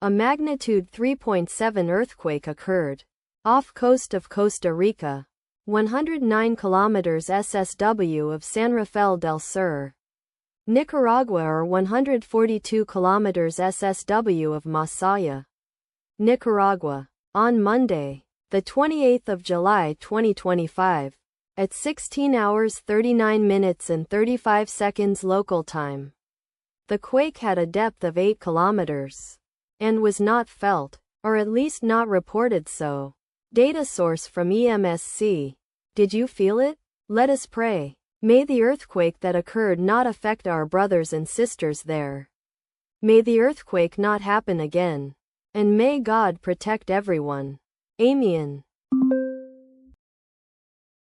A magnitude 3.7 earthquake occurred off coast of Costa Rica, 109 kilometers SSW of San Rafael del Sur, Nicaragua, or 142 kilometers SSW of Masaya, Nicaragua. On Monday, the 28th of July 2025, at 16 hours 39 minutes and 35 seconds local time. The quake had a depth of 8 kilometers and was not felt, or at least not reported so. Data source from EMSC. Did you feel it? Let us pray. May the earthquake that occurred not affect our brothers and sisters there. May the earthquake not happen again. And may God protect everyone. Amen.